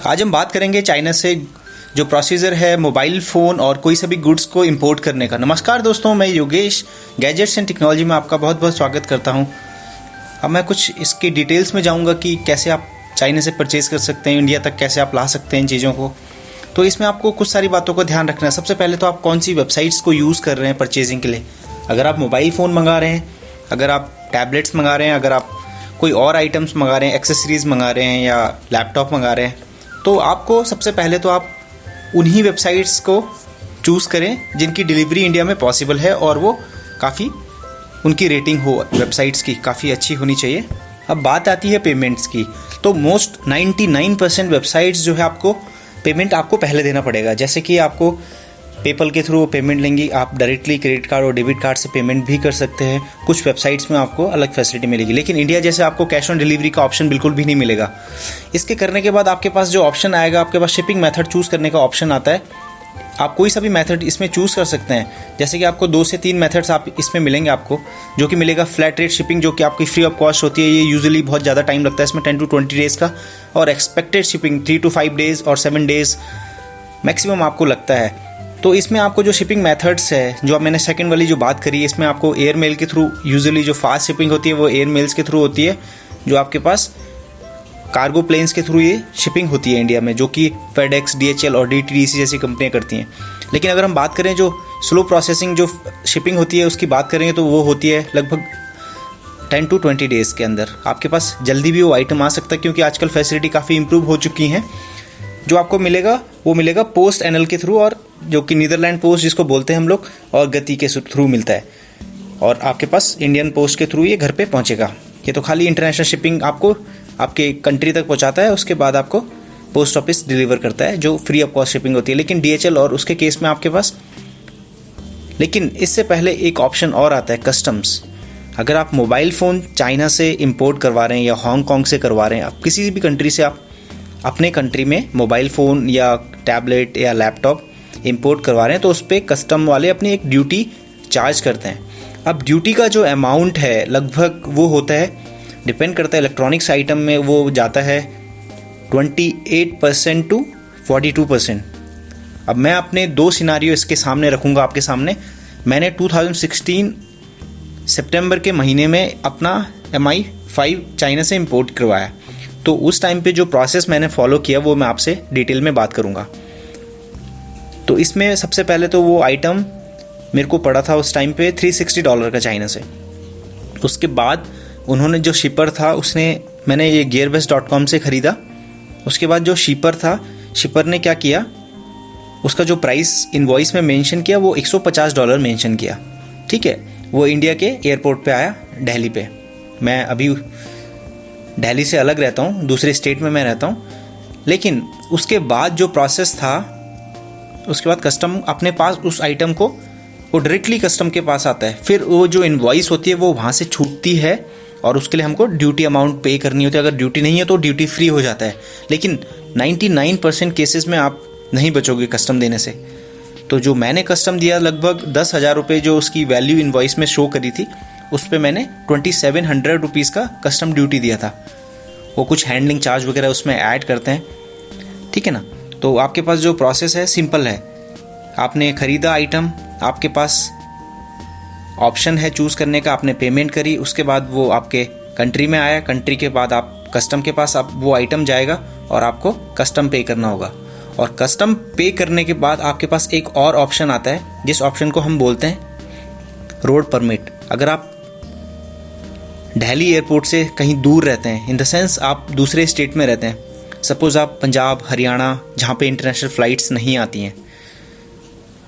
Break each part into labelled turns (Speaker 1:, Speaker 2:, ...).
Speaker 1: आज हम बात करेंगे चाइना से जो प्रोसीजर है मोबाइल फ़ोन और कोई सभी गुड्स को इंपोर्ट करने का। नमस्कार दोस्तों, मैं योगेश गैजेट्स एंड टेक्नोलॉजी में आपका बहुत बहुत स्वागत करता हूं। अब मैं कुछ इसकी डिटेल्स में जाऊंगा कि कैसे आप चाइना से परचेज़ कर सकते हैं, इंडिया तक कैसे आप ला सकते हैं इन चीज़ों को। तो इसमें आपको कुछ सारी बातों का ध्यान रखना है। सबसे पहले तो आप कौन सी वेबसाइट्स को यूज़ कर रहे हैं परचेजिंग के लिए। अगर आप मोबाइल फ़ोन मंगा रहे हैं, अगर आप टैबलेट्स मंगा रहे हैं, अगर आप कोई और आइटम्स मंगा रहे हैं, एक्सेसरीज़ मंगा रहे हैं या लैपटॉप मंगा रहे हैं, तो आपको सबसे पहले तो आप उन्हीं वेबसाइट्स को चूज़ करें जिनकी डिलीवरी इंडिया में पॉसिबल है और वो काफ़ी उनकी रेटिंग हो वेबसाइट्स की काफ़ी अच्छी होनी चाहिए। अब बात आती है पेमेंट्स की, तो मोस्ट 99% वेबसाइट्स जो है आपको पेमेंट आपको पहले देना पड़ेगा। जैसे कि आपको पेपल के थ्रू पेमेंट लेंगी, आप डायरेक्टली क्रेडिट कार्ड और डेबिट कार्ड से पेमेंट भी कर सकते हैं। कुछ वेबसाइट्स में आपको अलग फैसिलिटी मिलेगी, लेकिन इंडिया जैसे आपको कैश ऑन डिलीवरी का ऑप्शन बिल्कुल भी नहीं मिलेगा। इसके करने के बाद आपके पास जो ऑप्शन आएगा, आपके पास शिपिंग मेथड चूज़ करने का ऑप्शन आता है। आप कोई सा भी मेथड इसमें चूज़ कर सकते हैं। जैसे कि आपको 2 से 3 मेथड्स आप इसमें मिलेंगे आपको, जो कि मिलेगा फ्लैट रेट शिपिंग, जो कि आपकी फ्री ऑफ कॉस्ट होती है। ये यूजुअली बहुत ज़्यादा टाइम लगता है इसमें, 10 to 20 डेज़ का। और एक्सपेक्टेड शिपिंग 3 to 5 डेज़ और 7 डेज़ मैक्सिमम आपको लगता है। तो इसमें आपको जो शिपिंग मेथड्स है, जो अब मैंने सेकंड वाली जो बात करी, इसमें आपको एयर मेल के थ्रू, यूजुअली जो फास्ट शिपिंग होती है वो एयर मेल्स के थ्रू होती है, जो आपके पास कार्गो प्लेन्स के थ्रू ये शिपिंग होती है इंडिया में, जो कि फेडेक्स, DHL और DTDC जैसी कंपनियां करती हैं। लेकिन अगर हम बात करें जो स्लो प्रोसेसिंग जो शिपिंग होती है उसकी बात करेंगे, तो वो होती है लगभग 10 to 20 डेज़ के अंदर। आपके पास जल्दी भी वो आइटम आ सकता है, क्योंकि आजकल फैसिलिटी काफ़ी इंप्रूव हो चुकी हैं। जो आपको मिलेगा वो मिलेगा पोस्ट एनएल के थ्रू, और जो कि नीदरलैंड पोस्ट जिसको बोलते हैं हम लोग, और गति के थ्रू मिलता है। और आपके पास इंडियन पोस्ट के थ्रू ये घर पे पहुंचेगा। ये तो खाली इंटरनेशनल शिपिंग आपको आपके कंट्री तक पहुंचाता है, उसके बाद आपको पोस्ट ऑफिस डिलीवर करता है, जो फ्री ऑफ कॉस्ट शिपिंग होती है। लेकिन DHL और उसके केस में आपके पास, लेकिन इससे पहले एक ऑप्शन और आता है, कस्टम्स। अगर आप मोबाइल फ़ोन चाइना से इम्पोर्ट करवा रहे हैं या हांगकॉन्ग से करवा रहे हैं, आप किसी भी कंट्री से आप अपने कंट्री में मोबाइल फ़ोन या टैबलेट या लैपटॉप इंपोर्ट करवा रहे हैं, तो उस पर कस्टम वाले अपनी एक ड्यूटी चार्ज करते हैं। अब ड्यूटी का जो अमाउंट है लगभग वो होता है, डिपेंड करता है, इलेक्ट्रॉनिक्स आइटम में वो जाता है 28% to 42%। अब मैं अपने 2 सिनारियो इसके सामने रखूँगा आपके सामने। मैंने 2016 सितंबर के महीने में अपना MI5 चाइना से इंपोर्ट करवाया, तो उस टाइम पे जो प्रोसेस मैंने फॉलो किया वो मैं आपसे डिटेल में बात करूँगा। तो इसमें सबसे पहले तो वो आइटम मेरे को पड़ा था उस टाइम पे $360 का चाइना से। उसके बाद उन्होंने जो शिपर था मैंने ये gearbest.com से ख़रीदा। उसके बाद जो शिपर था, शिपर ने क्या किया, उसका जो प्राइस इनवॉइस में मेंशन किया वो $150 मेंशन किया। ठीक है, वो इंडिया के एयरपोर्ट पे आया, दिल्ली पे। मैं अभी दिल्ली से अलग रहता हूँ, दूसरे स्टेट में मैं रहता हूँ। लेकिन उसके बाद जो प्रोसेस था, उसके बाद कस्टम अपने पास उस आइटम को वो डायरेक्टली कस्टम के पास आता है। फिर वो जो इनवॉइस होती है वो वहाँ से छूटती है, और उसके लिए हमको ड्यूटी अमाउंट पे करनी होती है। अगर ड्यूटी नहीं है तो ड्यूटी फ्री हो जाता है। लेकिन 99% केसेस में आप नहीं बचोगे कस्टम देने से। तो जो मैंने कस्टम दिया, लगभग 10,000 रुपये जो उसकी वैल्यू इनवॉइस में शो करी थी, उस पर मैंने 2700 रुपीज़ का कस्टम ड्यूटी दिया था। वो कुछ हैंडलिंग चार्ज वगैरह उसमें ऐड करते हैं, ठीक है ना। तो आपके पास जो प्रोसेस है सिंपल है। आपने ख़रीदा आइटम, आपके पास ऑप्शन है चूज़ करने का, आपने पेमेंट करी, उसके बाद वो आपके कंट्री में आया। कंट्री के बाद आप कस्टम के पास आप वो आइटम जाएगा और आपको कस्टम पे करना होगा। और कस्टम पे करने के बाद आपके पास एक और ऑप्शन आता है, जिस ऑप्शन को हम बोलते हैं रोड परमिट। अगर आप दिल्ली एयरपोर्ट से कहीं दूर रहते हैं, इन द सेंस आप दूसरे स्टेट में रहते हैं, सपोज़ आप पंजाब, हरियाणा, जहाँ पे इंटरनेशनल फ़्लाइट्स नहीं आती हैं,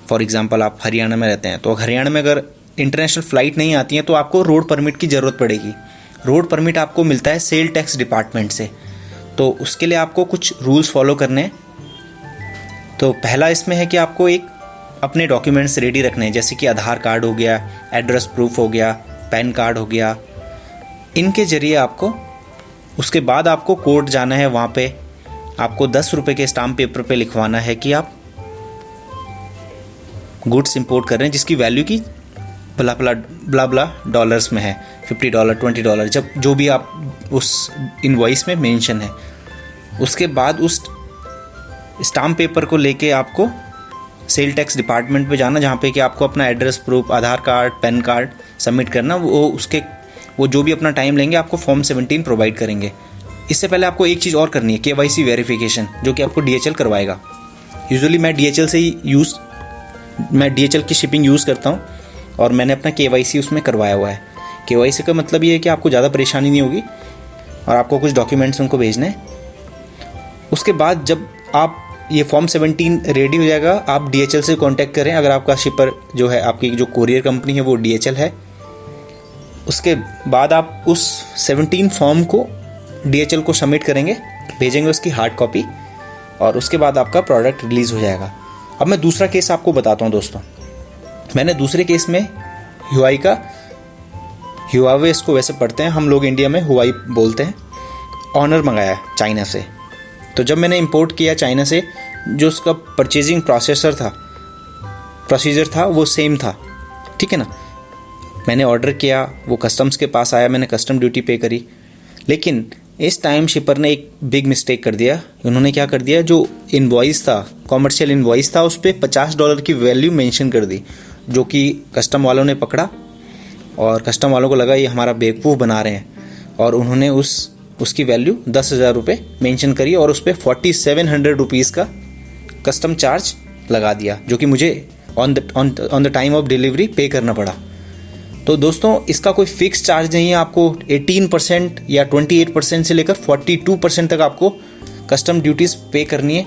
Speaker 1: फॉर एग्जांपल आप हरियाणा में रहते हैं, तो हरियाणा में अगर इंटरनेशनल फ़्लाइट नहीं आती हैं तो आपको रोड परमिट की ज़रूरत पड़ेगी। रोड परमिट आपको मिलता है सेल टैक्स डिपार्टमेंट से। तो उसके लिए आपको कुछ रूल्स फॉलो करने हैं। तो पहला इसमें है कि आपको एक अपने डॉक्यूमेंट्स रेडी रखने हैं, जैसे कि आधार कार्ड हो गया, एड्रेस प्रूफ हो गया, पैन कार्ड हो गया। इनके ज़रिए आपको, उसके बाद आपको कोर्ट जाना है। वहाँ पे आपको 10 रुपये के स्टाम्प पेपर पे लिखवाना है कि आप गुड्स इंपोर्ट कर रहे हैं, जिसकी वैल्यू की ब्ला ब्ला ब्ला ब्ला डॉलर्स में है, $50, $20, जब जो भी आप उस इनवॉइस में मेंशन है। उसके बाद उस स्टाम्प पेपर को लेके आपको सेल टैक्स डिपार्टमेंट पे जाना, जहाँ पे कि आपको अपना एड्रेस प्रूफ, आधार कार्ड, पैन कार्ड सबमिट करना। वो जो भी अपना टाइम लेंगे आपको फॉर्म 17 प्रोवाइड करेंगे। इससे पहले आपको एक चीज़ और करनी है, KYC वेरिफिकेशन, जो कि आपको DHL करवाएगा। यूजुअली मैं DHL की शिपिंग यूज़ करता हूँ और मैंने अपना KYC उसमें करवाया हुआ है। KYC का मतलब ये है कि आपको ज़्यादा परेशानी नहीं होगी और आपको कुछ डॉक्यूमेंट्स उनको भेजने हैं। उसके बाद जब आप ये फॉर्म 17 रेडी हो जाएगा, आप DHL से कांटेक्ट करें। अगर आपका शिपर जो है, आपकी जो कोरियर कंपनी है वो DHL है, उसके बाद आप उस 17 फॉर्म को DHL को सबमिट करेंगे, भेजेंगे उसकी हार्ड कॉपी, और उसके बाद आपका प्रोडक्ट रिलीज़ हो जाएगा। अब मैं दूसरा केस आपको बताता हूँ दोस्तों। मैंने दूसरे केस में हुआवे इसको वैसे पढ़ते हैं, हम लोग इंडिया में हुआई बोलते हैं, ऑनर मंगाया चाइना से। तो जब मैंने इंपोर्ट किया चाइना से, जो उसका परचेजिंग प्रोसीजर था वो सेम था, ठीक है ना। मैंने ऑर्डर किया, वो कस्टम्स के पास आया, मैंने कस्टम ड्यूटी पे करी। लेकिन इस टाइम शिपर ने एक बिग मिस्टेक कर दिया। उन्होंने क्या कर दिया, जो इनवॉइस था, कॉमर्शियल इनवॉइस था, उस पर $50 की वैल्यू मेंशन कर दी, जो कि कस्टम वालों ने पकड़ा और कस्टम वालों को लगा ये हमारा बेवकूफ़ बना रहे हैं, और उन्होंने उसकी वैल्यू 10,000 रुपये मेंशन करी और उस पर 4700 रुपीज़ का कस्टम चार्ज लगा दिया, जो कि मुझे on the time of delivery पे करना पड़ा। तो दोस्तों, इसका कोई फिक्स चार्ज नहीं है। आपको 18% या 28% से लेकर 42% तक आपको कस्टम ड्यूटीज़ पे करनी है,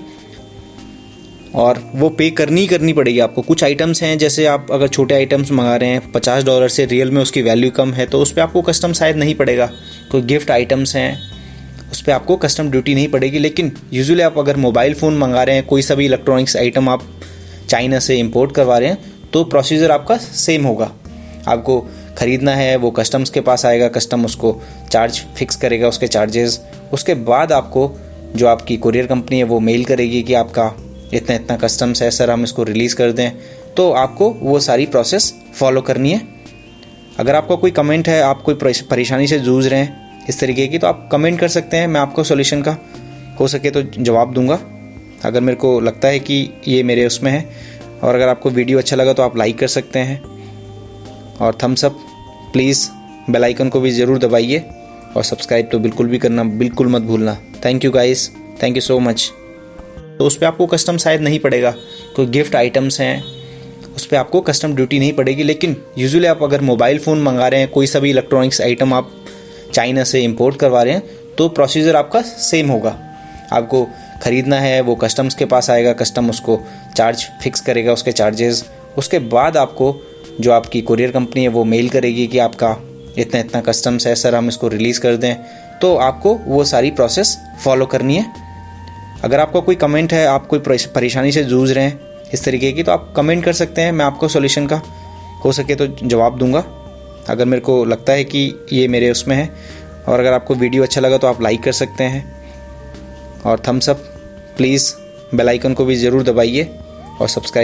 Speaker 1: और वो पे करनी पड़ेगी आपको। कुछ आइटम्स हैं, जैसे आप अगर छोटे आइटम्स मंगा रहे हैं $50 से, रियल में उसकी वैल्यू कम है, तो उस पर आपको कस्टम शायद नहीं पड़ेगा। कोई गिफ्ट आइटम्स हैं, उस पर आपको कस्टम ड्यूटी नहीं पड़ेगी। लेकिन यूजुअली आप अगर मोबाइल फ़ोन मंगा रहे हैं, कोई सा भी इलेक्ट्रॉनिक्स आइटम आप चाइना से इंपोर्ट करवा रहे हैं, तो प्रोसीजर आपका सेम होगा। आपको ख़रीदना है, वो कस्टम्स के पास आएगा, कस्टम उसको चार्ज फिक्स करेगा, उसके चार्जेस। उसके बाद आपको जो आपकी कुरियर कंपनी है वो मेल करेगी कि आपका इतना कस्टम्स है सर, हम इसको रिलीज़ कर दें। तो आपको वो सारी प्रोसेस फॉलो करनी है। अगर आपका कोई कमेंट है, आप कोई परेशानी से जूझ रहे हैं इस तरीके की, तो आप कमेंट कर सकते हैं। मैं आपको सॉल्यूशन का हो सके तो जवाब दूंगा, अगर मेरे को लगता है कि ये मेरे उसमें है। और अगर आपको वीडियो अच्छा लगा तो आप लाइक कर सकते हैं, और thumbs up please, bell icon को भी ज़रूर दबाइए, और सब्सक्राइब तो बिल्कुल भी करना बिल्कुल मत भूलना। Thank you guys, thank you so much. तो उस पर आपको कस्टम शायद नहीं पड़ेगा। कोई गिफ्ट आइटम्स हैं, उस पर आपको कस्टम ड्यूटी नहीं पड़ेगी। लेकिन यूजुअली आप अगर मोबाइल फ़ोन मंगा रहे हैं, कोई सा भी इलेक्ट्रॉनिक्स आइटम आप चाइना से इंपोर्ट करवा रहे हैं, तो प्रोसीजर आपका सेम होगा। आपको ख़रीदना है, वो कस्टम्स के पास आएगा, कस्टम उसको चार्ज फिक्स करेगा, उसके चार्जेस। उसके बाद आपको जो आपकी कुरियर कंपनी है वो मेल करेगी कि आपका इतना कस्टम्स है सर, हम इसको रिलीज़ कर दें। तो आपको वो सारी प्रोसेस फॉलो करनी है। अगर आपका कोई कमेंट है, आप कोई परेशानी से जूझ रहे हैं इस तरीके की, तो आप कमेंट कर सकते हैं। मैं आपको सॉल्यूशन का हो सके तो जवाब दूंगा, अगर मेरे को लगता है कि ये मेरे उसमें है। और अगर आपको वीडियो अच्छा लगा तो आप लाइक कर सकते हैं, और thumbs up please, bell icon को भी ज़रूर दबाइए, और सब्सक्राइब